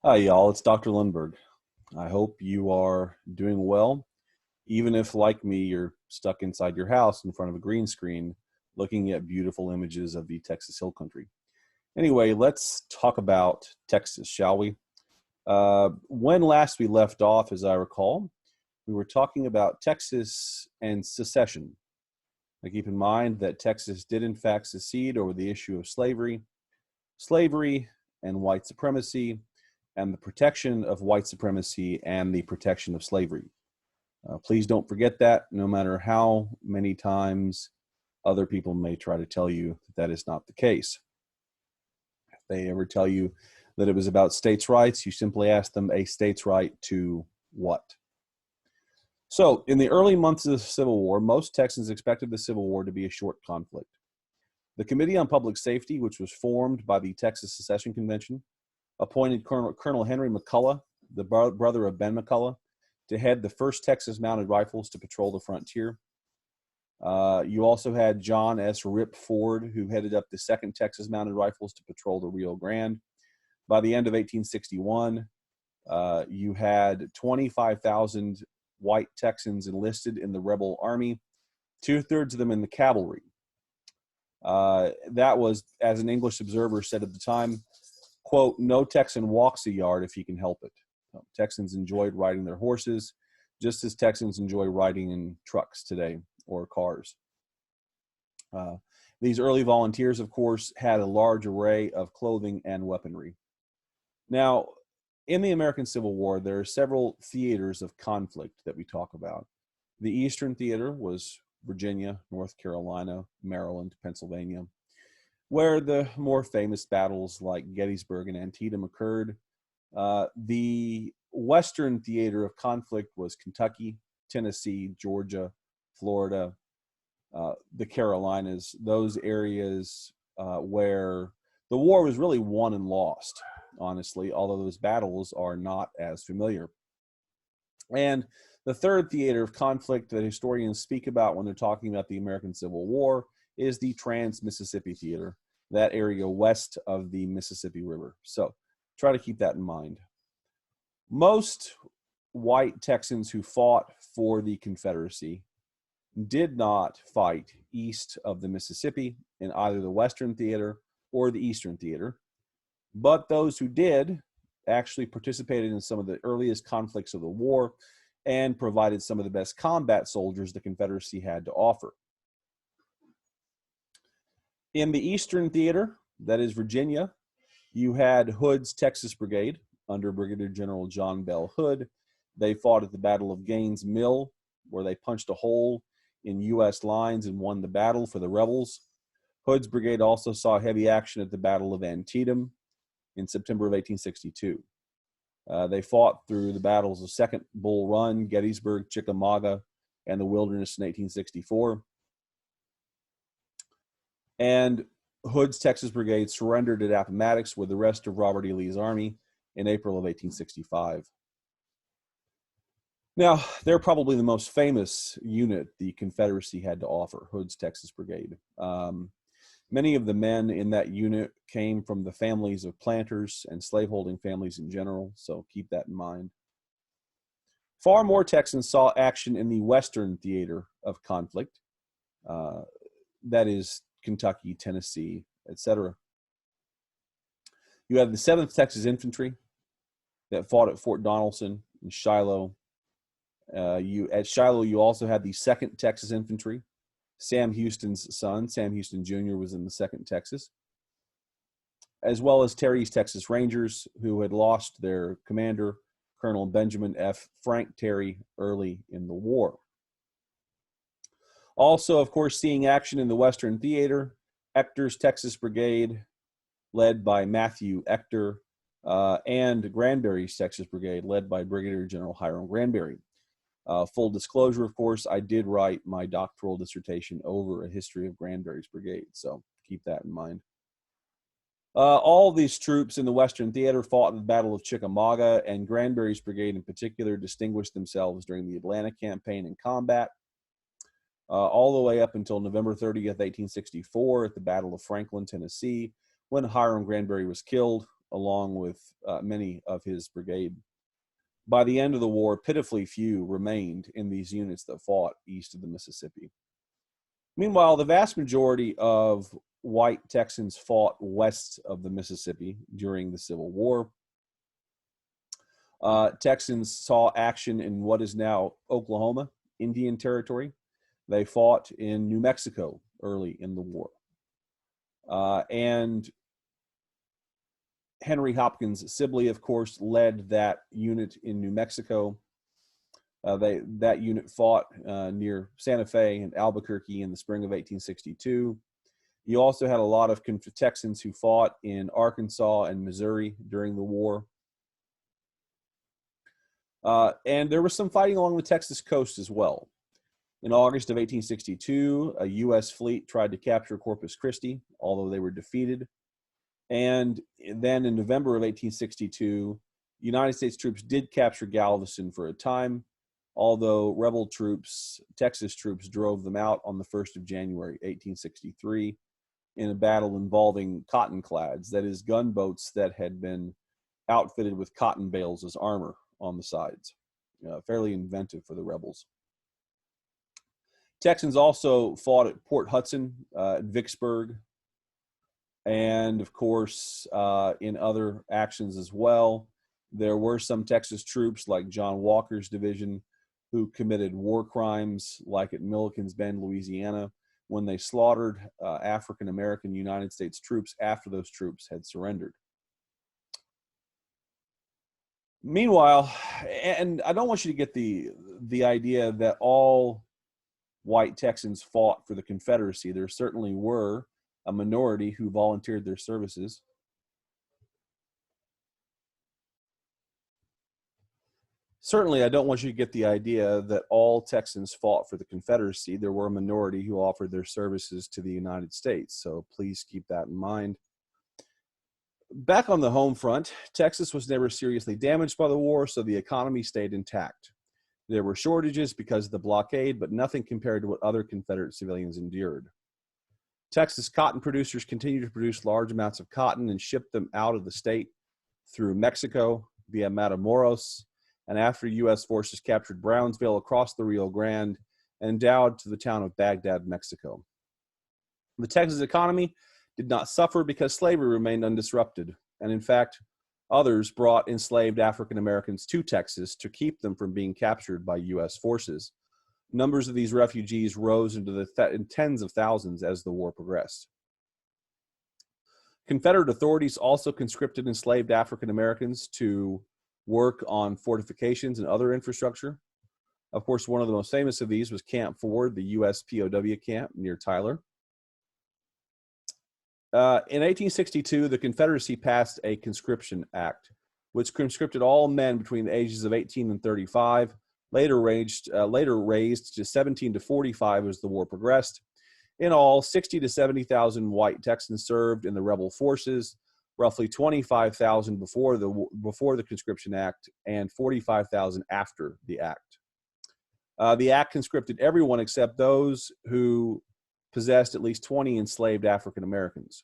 Hi, y'all. It's Dr. Lindberg. I hope you are doing well, even if, like me, you're stuck inside your house in front of a green screen looking at beautiful images of the Texas Hill Country. Anyway, let's talk about Texas, shall we? When last we left off, as I recall, we were talking about Texas and secession. Now, keep in mind that Texas did, in fact, secede over the issue of slavery and white supremacy, and the protection of white supremacy and the protection of slavery. Please don't forget that, no matter how many times other people may try to tell you that is not the case. If they ever tell you that it was about states' rights, you simply ask them a states' right to what? So, in the early months of the Civil War, most Texans expected the Civil War to be a short conflict. The Committee on Public Safety, which was formed by the Texas Secession Convention, appointed Colonel Henry McCullough, the brother of Ben McCullough, to head the 1st Texas Mounted Rifles to patrol the frontier. You also had John S. Rip Ford, who headed up the 2nd Texas Mounted Rifles to patrol the Rio Grande. By the end of 1861, you had 25,000 white Texans enlisted in the rebel army, 2/3 of them in the cavalry. That was, as an English observer said at the time, quote, "No Texan walks a yard if he can help it." Texans enjoyed riding their horses, just as Texans enjoy riding in trucks today or cars. These early volunteers, of course, had a large array of clothing and weaponry. Now, in the American Civil War, there are several theaters of conflict that we talk about. The Eastern Theater was Virginia, North Carolina, Maryland, Pennsylvania, where the more famous battles like Gettysburg and Antietam occurred. The Western theater of conflict was Kentucky, Tennessee, Georgia, Florida, the Carolinas, those areas where the war was really won and lost, honestly, although those battles are not as familiar. And the third theater of conflict that historians speak about when they're talking about the American Civil War is the Trans-Mississippi Theater, that area west of the Mississippi River. So try to keep that in mind. Most white Texans who fought for the Confederacy did not fight east of the Mississippi in either the Western Theater or the Eastern Theater, but those who did actually participated in some of the earliest conflicts of the war and provided some of the best combat soldiers the Confederacy had to offer. In the Eastern Theater, that is Virginia, you had Hood's Texas Brigade under Brigadier General John Bell Hood. They fought at the Battle of Gaines' Mill, where they punched a hole in U.S. lines and won the battle for the rebels. Hood's brigade also saw heavy action at the Battle of Antietam in September of 1862. They fought through the battles of Second Bull Run, Gettysburg, Chickamauga, and the Wilderness in 1864. And Hood's Texas Brigade surrendered at Appomattox with the rest of Robert E. Lee's army in April of 1865. Now, they're probably the most famous unit the Confederacy had to offer, Hood's Texas Brigade. Many of the men in that unit came from the families of planters and slaveholding families in general, so keep that in mind. Far more Texans saw action in the Western theater of conflict, that is Kentucky, Tennessee, etc. You have the 7th Texas Infantry that fought at Fort Donelson and Shiloh. At Shiloh, you also had the 2nd Texas Infantry. Sam Houston's son, Sam Houston Jr., was in the 2nd Texas, as well as Terry's Texas Rangers, who had lost their commander, Colonel Benjamin F. Frank Terry, early in the war. Also, of course, seeing action in the Western Theater, Ector's Texas Brigade, led by Matthew Ector, and Granbury's Texas Brigade, led by Brigadier General Hiram Granbury. Full disclosure, of course, I did write my doctoral dissertation over a history of Granbury's brigade, so keep that in mind. All these troops in the Western Theater fought in the Battle of Chickamauga, and Granbury's brigade in particular distinguished themselves during the Atlanta campaign in combat, all the way up until November 30th, 1864, at the Battle of Franklin, Tennessee, when Hiram Granbury was killed along with many of his brigade. By the end of the war, pitifully few remained in these units that fought east of the Mississippi. Meanwhile, the vast majority of white Texans fought west of the Mississippi during the Civil War. Texans saw action in what is now Oklahoma, Indian Territory. They fought in New Mexico early in the war. And Henry Hopkins Sibley, of course, led that unit in New Mexico. That unit fought near Santa Fe and Albuquerque in the spring of 1862. You also had a lot of Texans who fought in Arkansas and Missouri during the war. And there was some fighting along the Texas coast as well. In August of 1862, a U.S. fleet tried to capture Corpus Christi, although they were defeated. And then in November of 1862, United States troops did capture Galveston for a time, although rebel troops, Texas troops, drove them out on the 1st of January, 1863, in a battle involving cottonclads, that is, gunboats that had been outfitted with cotton bales as armor on the sides. Fairly inventive for the rebels. Texans also fought at Port Hudson, at Vicksburg, and of course in other actions as well. There were some Texas troops like John Walker's division who committed war crimes, like at Milliken's Bend, Louisiana, when they slaughtered African-American United States troops after those troops had surrendered. Meanwhile, and I don't want you to get the idea that all white Texans fought for the Confederacy. There certainly were a minority who volunteered their services. Certainly, I don't want you to get the idea that all Texans fought for the Confederacy. There were a minority who offered their services to the United States, so please keep that in mind. Back on the home front, Texas was never seriously damaged by the war, so the economy stayed intact. There were shortages because of the blockade, but nothing compared to what other Confederate civilians endured. Texas cotton producers continued to produce large amounts of cotton and ship them out of the state through Mexico via Matamoros, and after U.S. forces captured Brownsville across the Rio Grande and endowed to the town of Baghdad, Mexico. The Texas economy did not suffer because slavery remained undisrupted, and in fact, others brought enslaved African Americans to Texas to keep them from being captured by U.S. forces. Numbers of these refugees rose into the tens of thousands as the war progressed. Confederate authorities also conscripted enslaved African Americans to work on fortifications and other infrastructure. Of course, one of the most famous of these was Camp Ford, the U.S. POW camp near Tyler. In 1862, the Confederacy passed a Conscription Act, which conscripted all men between the ages of 18 and 35, later raised to 17 to 45 as the war progressed. In all, 60 to 70,000 white Texans served in the rebel forces, roughly 25,000 before the Conscription Act and 45,000 after the act. The act conscripted everyone except those who possessed at least 20 enslaved African Americans.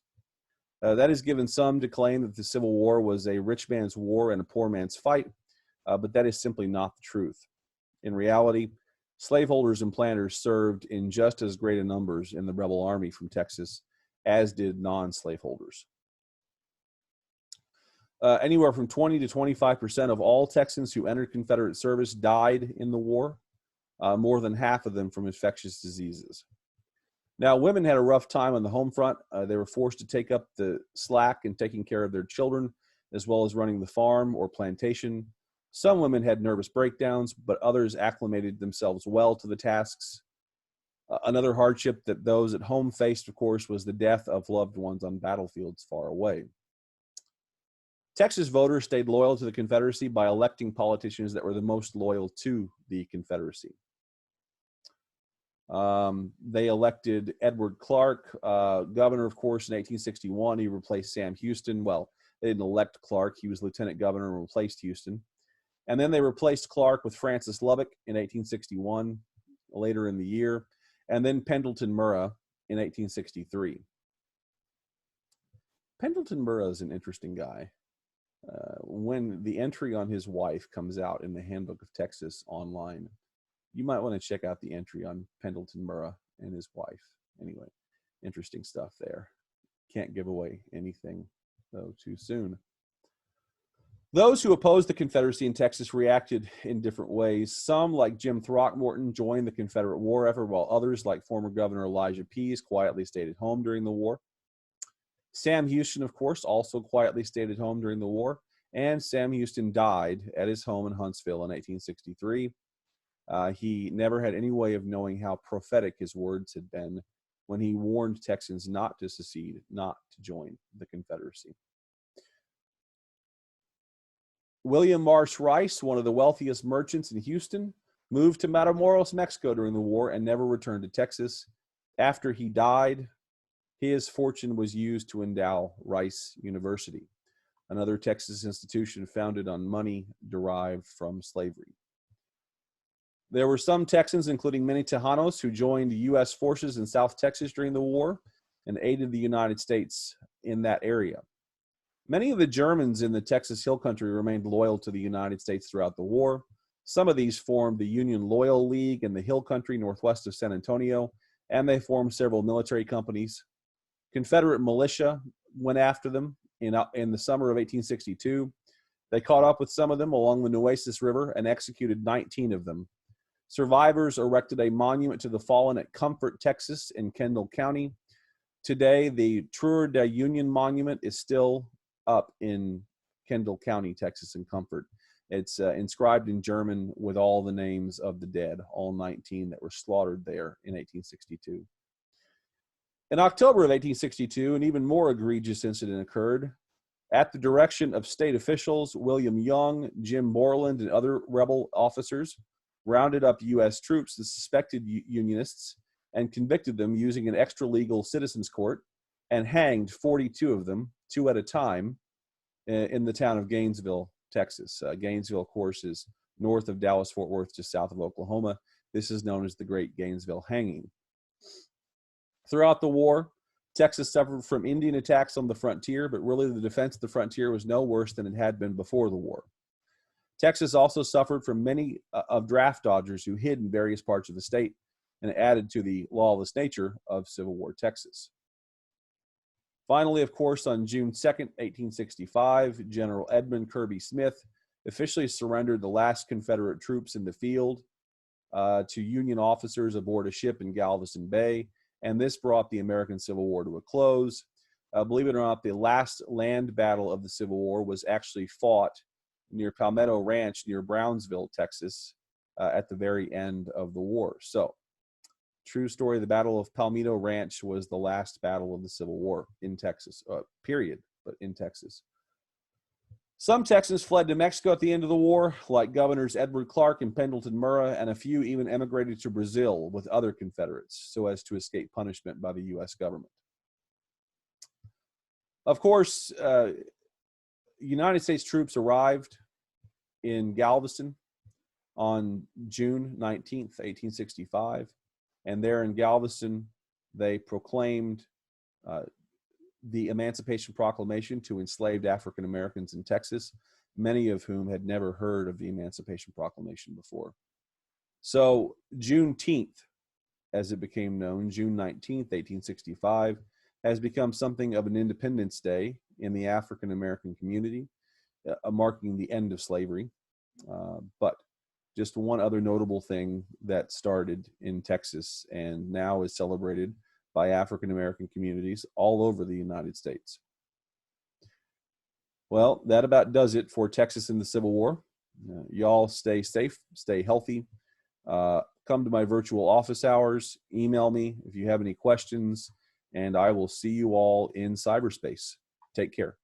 That has given some to claim that the Civil War was a rich man's war and a poor man's fight, but that is simply not the truth. In reality, slaveholders and planters served in just as great a numbers in the rebel army from Texas as did non-slaveholders. Anywhere from 20 to 25% of all Texans who entered Confederate service died in the war, more than half of them from infectious diseases. Now, women had a rough time on the home front. They were forced to take up the slack in taking care of their children, as well as running the farm or plantation. Some women had nervous breakdowns, but others acclimated themselves well to the tasks. Another hardship that those at home faced, of course, was the death of loved ones on battlefields far away. Texas voters stayed loyal to the Confederacy by electing politicians that were the most loyal to the Confederacy. They elected Edward Clark, governor, of course, in 1861. He replaced Sam Houston. Well, they didn't elect Clark. He was lieutenant governor and replaced Houston. And then they replaced Clark with Francis Lubbock in 1861, later in the year, and then Pendleton Murrah in 1863. Pendleton Murrah is an interesting guy. When the entry on his wife comes out in the Handbook of Texas online, you might want to check out the entry on Pendleton Murrah and his wife. Anyway, interesting stuff there. Can't give away anything, though, too soon. Those who opposed the Confederacy in Texas reacted in different ways. Some, like Jim Throckmorton, joined the Confederate war effort, while others, like former Governor Elijah Pease, quietly stayed at home during the war. Sam Houston, of course, also quietly stayed at home during the war, and Sam Houston died at his home in Huntsville in 1863. He never had any way of knowing how prophetic his words had been when he warned Texans not to secede, not to join the Confederacy. William Marsh Rice, one of the wealthiest merchants in Houston, moved to Matamoros, Mexico during the war and never returned to Texas. After he died, his fortune was used to endow Rice University, another Texas institution founded on money derived from slavery. There were some Texans, including many Tejanos, who joined U.S. forces in South Texas during the war and aided the United States in that area. Many of the Germans in the Texas Hill Country remained loyal to the United States throughout the war. Some of these formed the Union Loyal League in the Hill Country northwest of San Antonio, and they formed several military companies. Confederate militia went after them in the summer of 1862. They caught up with some of them along the Nueces River and executed 19 of them. Survivors erected a monument to the fallen at Comfort, Texas, in Kendall County. Today, the Truer de Union Monument is still up in Kendall County, Texas, in Comfort. It's inscribed in German with all the names of the dead, all 19 that were slaughtered there in 1862. In October of 1862, an even more egregious incident occurred. At the direction of state officials, William Young, Jim Moreland, and other rebel officers rounded up U.S. troops, the suspected Unionists, and convicted them using an extra-legal citizens court, and hanged 42 of them, 2 at a time, in the town of Gainesville, Texas. Gainesville, of course, is north of Dallas-Fort Worth, just south of Oklahoma. This is known as the Great Gainesville Hanging. Throughout the war, Texas suffered from Indian attacks on the frontier, but really the defense of the frontier was no worse than it had been before the war. Texas also suffered from many of draft dodgers who hid in various parts of the state and added to the lawless nature of Civil War Texas. Finally, of course, on June 2nd, 1865, General Edmund Kirby Smith officially surrendered the last Confederate troops in the field to Union officers aboard a ship in Galveston Bay, and this brought the American Civil War to a close. Believe it or not, the last land battle of the Civil War was actually fought near Palmetto Ranch near Brownsville, Texas, at the very end of the war. So, true story, the Battle of Palmetto Ranch was the last battle of the Civil War in Texas, period, but in Texas. Some Texans fled to Mexico at the end of the war, like Governors Edward Clark and Pendleton Murrah, and a few even emigrated to Brazil with other Confederates so as to escape punishment by the U.S. government. Of course, United States troops arrived in Galveston on June 19th, 1865. And there in Galveston, they proclaimed the Emancipation Proclamation to enslaved African Americans in Texas, many of whom had never heard of the Emancipation Proclamation before. So Juneteenth, as it became known, June 19th, 1865, has become something of an Independence Day in the African American community, marking the end of slavery. But just one other notable thing that started in Texas and now is celebrated by African American communities all over the United States. Well, that about does it for Texas in the Civil War. Y'all stay safe, stay healthy. Come to my virtual office hours. Email me if you have any questions, and I will see you all in cyberspace. Take care.